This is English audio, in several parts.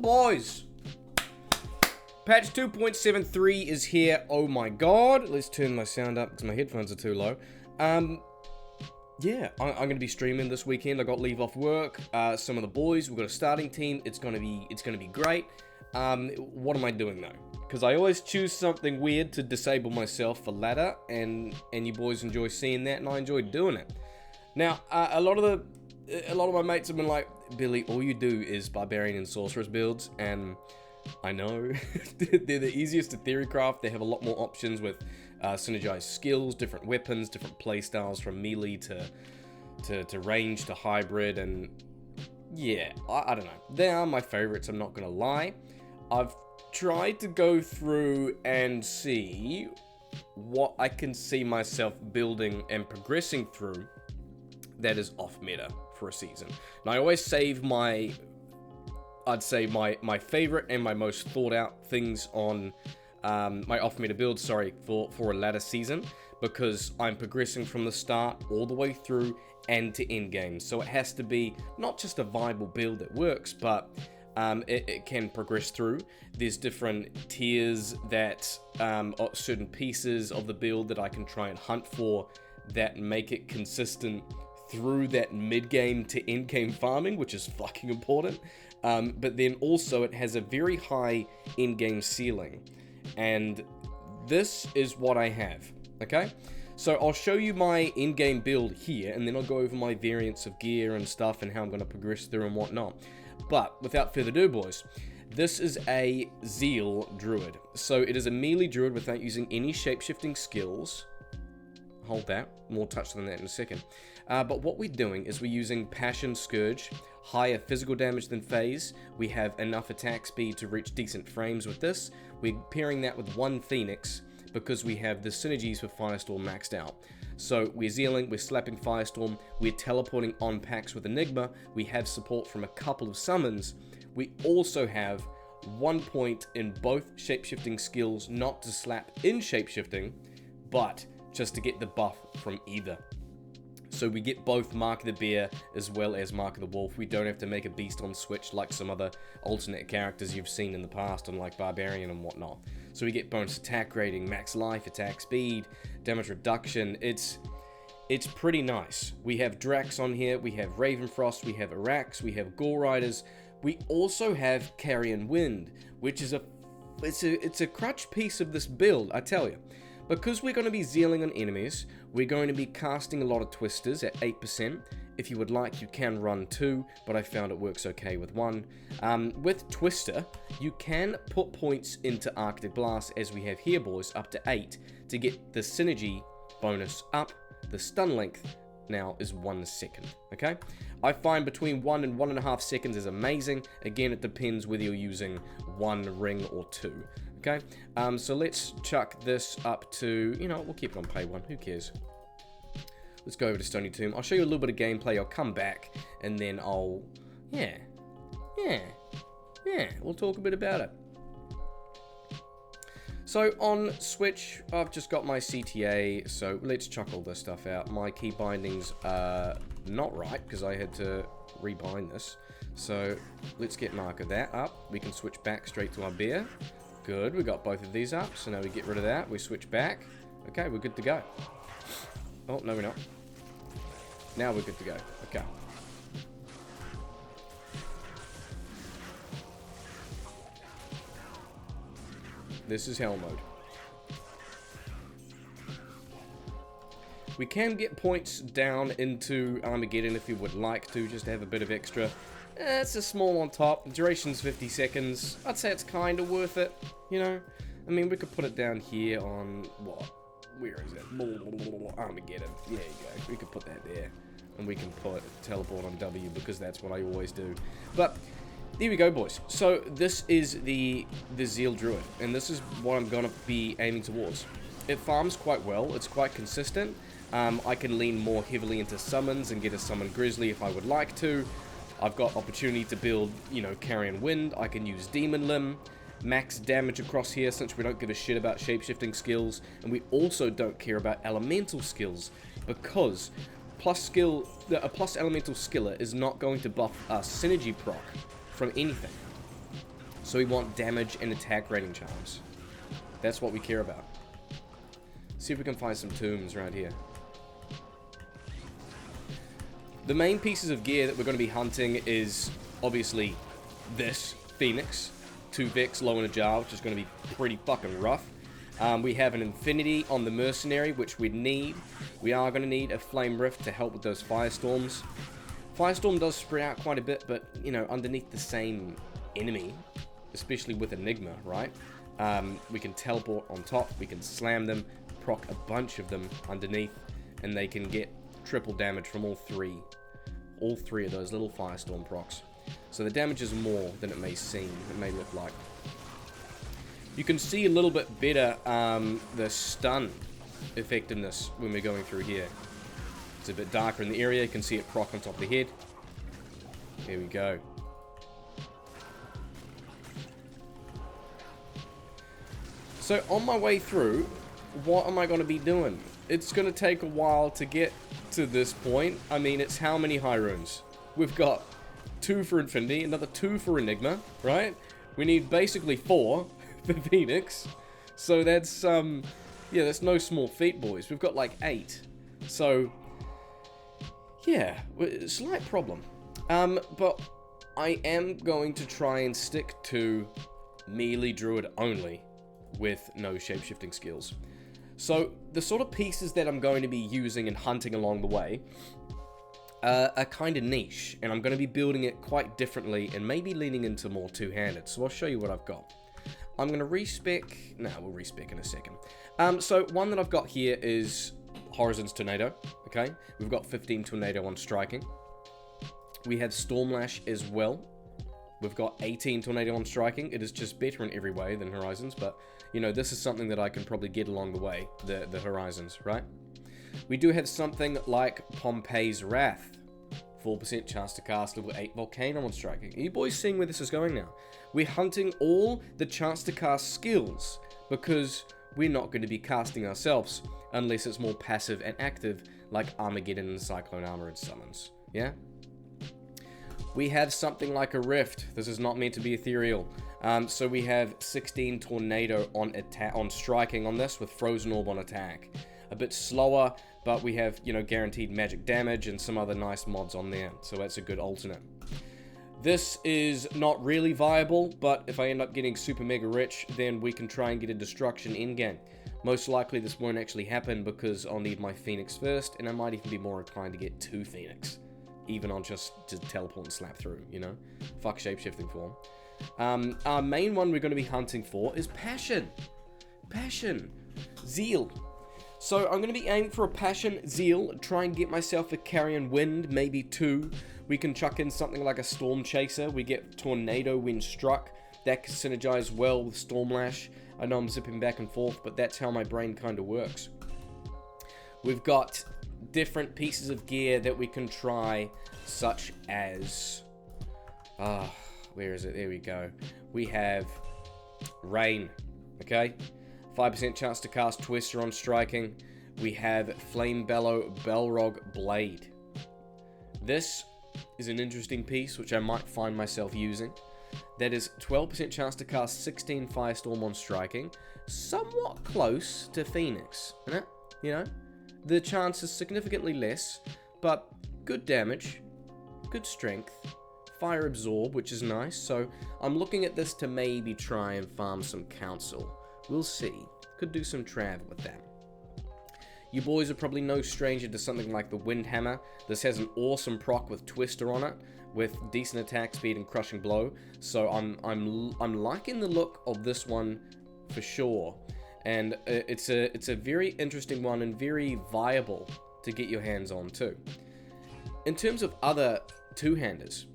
boys. Patch 2.73 is here. Oh my god. Let's turn my sound up because my headphones are too low. Yeah, I'm going to be streaming this weekend. I got leave off work. Some of the boys, we've got a starting team. It's going to be great. What am I doing though? Because I always choose something weird to disable myself for ladder, and you boys enjoy seeing that, and I enjoy doing it. Now, a lot of my mates have been like, Billy, all you do is barbarian and sorceress builds, and I know they're the easiest to theorycraft. They have a lot more options with synergized skills, different weapons, different playstyles from melee to range to hybrid, and yeah, I don't know. They are my favorites, I'm not gonna lie. I've tried to go through and see what I can see myself building and progressing through that is off meta for a season. Now I always save I'd say my favorite and my most thought out things on my off meta build, for a latter season, because I'm progressing from the start all the way through and to end game. So it has to be not just a viable build that works, but it can progress through. There's different tiers that certain pieces of the build that I can try and hunt for that make it consistent through that mid-game to end-game farming, which is fucking important. But then also it has a very high end-game ceiling. And this is what I have, okay? So I'll show you my in-game build here, and then I'll go over my variants of gear and stuff and how I'm going to progress through and whatnot. But without further ado, boys, this is a Zeal Druid. So it is a melee druid without using any shape-shifting skills. Hold that, more touch than that in a second. But what we're doing is we're using Passion Scourge, higher physical damage than Phase. We have enough attack speed to reach decent frames with this. We're pairing that with one Phoenix because we have the synergies with Firestorm maxed out. So we're Zealing, we're slapping Firestorm, we're teleporting on packs with Enigma, we have support from a couple of summons. We also have 1 point in both shapeshifting skills, not to slap in shapeshifting, but just to get the buff from either. So we get both Mark of the Bear as well as Mark of the Wolf. We don't have to make a beast on switch like some other alternate characters you've seen in the past on like Barbarian and whatnot. So we get bonus attack rating, max life, attack speed, damage reduction. It's pretty nice. We have Drax on here, we have Ravenfrost, we have Arax, we have Gore Riders. We also have Carrion Wind, which is it's a crutch piece of this build, I tell you. Because we're going to be Zealing on enemies, we're going to be casting a lot of Twisters at 8%. If you would like, you can run 2, but I found it works okay with 1. With Twister, you can put points into Arctic Blast, as we have here, boys, up to 8, to get the synergy bonus up. The stun length now is 1 second, okay? I find between 1 and 1.5 seconds is amazing. Again, it depends whether you're using 1 ring or 2. Okay, so let's chuck this up to, you know, we'll keep it on pay 1, who cares? Let's go over to Stony Tomb. I'll show you a little bit of gameplay, I'll come back, and then I'll, yeah, we'll talk a bit about it. So on Switch, I've just got my CTA, so let's chuck all this stuff out. My key bindings are not right, because I had to rebind this. So let's get Mark of that up. We can switch back straight to our bear. Good, we got both of these up, so now we get rid of that, we switch back. Okay, we're good to go. Oh, no we're not. Now we're good to go, okay. This is Hell mode. We can get points down into Armageddon if you would like to, just to have a bit of extra. It's a small on top. Duration's 50 seconds. I'd say it's kind of worth it, you know? I mean, we could put it down here on, what? Where is it? Armageddon. There you go. We could put that there. And we can put teleport on W because that's what I always do. But there we go, boys. So this is the Zeal Druid. And this is what I'm going to be aiming towards. It farms quite well. It's quite consistent. I can lean more heavily into summons and get a summon Grizzly if I would like to. I've got opportunity to build, you know, Carrion Wind. I can use Demon Limb, max damage across here since we don't give a shit about shapeshifting skills, and we also don't care about elemental skills because a plus elemental skiller is not going to buff our synergy proc from anything. So we want damage and attack rating charms. That's what we care about. See if we can find some tombs around here. The main pieces of gear that we're going to be hunting is obviously this Phoenix, 2 Vex, low in a jar, which is going to be pretty fucking rough. We have an Infinity on the Mercenary, which we need. We are going to need a Flame Rift to help with those Firestorms. Firestorm does spread out quite a bit, but, you know, underneath the same enemy, especially with Enigma, right? We can teleport on top, we can slam them, proc a bunch of them underneath, and they can get triple damage from all three of those little Firestorm procs. So the damage is more than it may seem, it may look like. You can see a little bit better the stun effectiveness when we're going through here. It's a bit darker in the area, you can see it proc on top of the head. There we go. So on my way through, what am I going to be doing? It's going to take a while to get to this point. I mean, it's how many high runes? We've got 2 for Infinity, another 2 for Enigma, right? We need basically 4 for Phoenix. So that's, yeah, that's no small feat, boys. We've got like 8. So, yeah, slight problem. But I am going to try and stick to melee druid only with no shape-shifting skills. So the sort of pieces that I'm going to be using and hunting along the way are kind of niche, and I'm going to be building it quite differently and maybe leaning into more two-handed. So I'll show you what I've got. I'm going to respec. No, we'll respec in a second. So one that I've got here is Horizon's Tornado. Okay, we've got 15 Tornado on striking. We have Stormlash as well. We've got 18 Tornado on striking. It is just better in every way than Horizons, but, you know, this is something that I can probably get along the way, the Horizons, right? We do have something like Pompey's Wrath. 4% chance to cast level 8 Volcano on striking. Are you boys seeing where this is going now? We're hunting all the chance to cast skills, because we're not going to be casting ourselves, unless it's more passive and active, like Armageddon and Cyclone Armor and Summons, yeah? We have something like a Rift. This is not meant to be ethereal. So we have 16 Tornado on striking on this with Frozen Orb on attack. A bit slower, but we have, you know, guaranteed magic damage and some other nice mods on there. So that's a good alternate. This is not really viable, but if I end up getting super mega rich, then we can try and get a destruction in-game. Most likely this won't actually happen because I'll need my Phoenix first, and I might even be more inclined to get 2 Phoenix. Even on just to teleport and slap through, you know? Fuck shapeshifting form. Our main one we're going to be hunting for is Passion. Passion. Zeal. So I'm going to be aiming for a Passion Zeal, try and get myself a Carrion Wind, maybe 2. We can chuck in something like a Storm Chaser. We get Tornado when struck. That can synergize well with Stormlash. I know I'm zipping back and forth, but that's how my brain kind of works. We've got different pieces of gear that we can try, such as where is it? There we go. We have Rain, okay? 5% chance to cast Twister on striking. We have Flame Bellow Belrog Blade. This is an interesting piece which I might find myself using. That is 12% chance to cast 16 Firestorm on striking. Somewhat close to Phoenix, isn't it? You know? The chance is significantly less, but good damage, good strength, fire absorb, which is nice. So I'm looking at this to maybe try and farm some council. We'll see. Could do some trav with that. You boys are probably no stranger to something like the Windhammer. This has an awesome proc with Twister on it, with decent attack speed and crushing blow. So I'm liking the look of this one for sure. And it's a very interesting one and very viable to get your hands on too. In terms of other two-handers,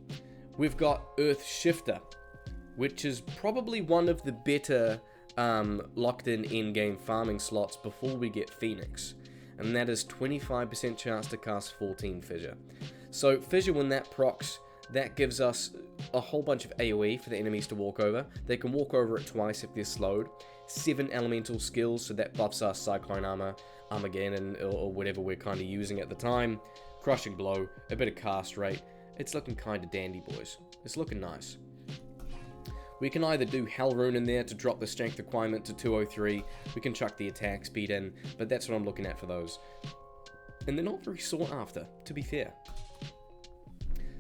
we've got Earth Shifter, which is probably one of the better locked-in in-game farming slots before we get Phoenix. And that is 25% chance to cast 14 Fissure. So Fissure, when that procs, that gives us a whole bunch of AoE for the enemies to walk over. They can walk over it twice if they're slowed. 7 elemental skills, so that buffs us Cyclone Armor, Armageddon, or whatever we're kind of using at the time. Crushing Blow, a bit of cast rate. It's looking kind of dandy, boys. It's looking nice. We can either do Hell Rune in there to drop the strength requirement to 203, we can chuck the attack speed in, but that's what I'm looking at for those. And they're not very sought after, to be fair.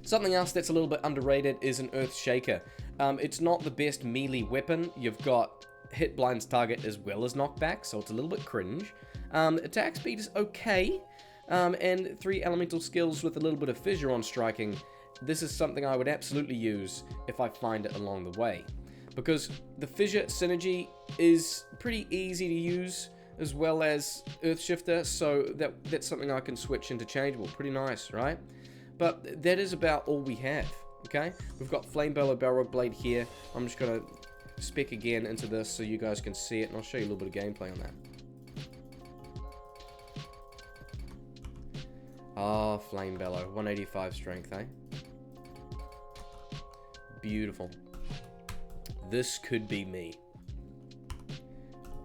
Something else that's a little bit underrated is an Earth Shaker. It's not the best melee weapon. You've got hit blinds target as well as knockback, so it's a little bit cringe. Attack speed is okay, and 3 elemental skills with a little bit of fissure on striking. This is something I would absolutely use if I find it along the way, because the fissure synergy is pretty easy to use, as well as Earth Shifter, so that's something I can switch interchangeable. Pretty nice, right? But that is about all we have, okay? We've got Flame Bellow Balrog Blade here. I'm just going to spec again into this so you guys can see it, and I'll show you a little bit of gameplay on that. Ah, Flame Bellow, 185 strength, eh? Beautiful. This could be me.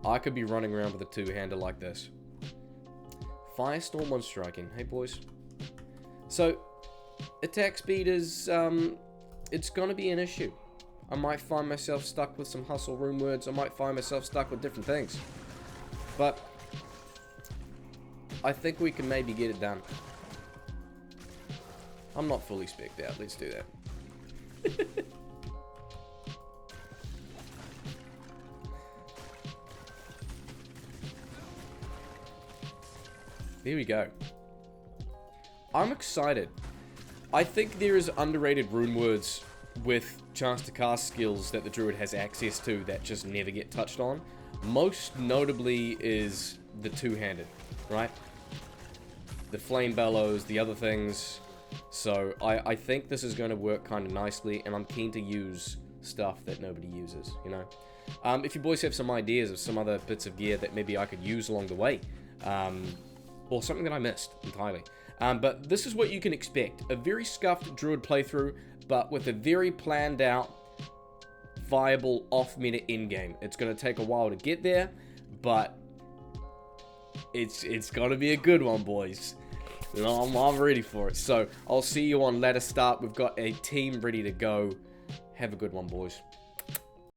I could be running around with a two-hander like this. Firestorm on striking. Hey, boys. So, attack speed is, it's going to be an issue. I might find myself stuck with some hustle rune words. I might find myself stuck with different things. But, I think we can maybe get it done. I'm not fully spec'd out. Let's do that. There we go. I'm excited. I think there is underrated rune words with chance to cast skills that the Druid has access to that just never get touched on. Most notably is the two-handed, right? The Flame Bellows, the other things. So I think this is going to work kind of nicely, and I'm keen to use stuff that nobody uses, you know? If you boys have some ideas of some other bits of gear that maybe I could use along the way, or something that I missed entirely. But this is what you can expect. A very scuffed Druid playthrough, but with a very planned out, viable off-meta endgame. It's going to take a while to get there, but it's going to be a good one, boys. And I'm ready for it. So I'll see you on ladder start. We've got a team ready to go. Have a good one, boys.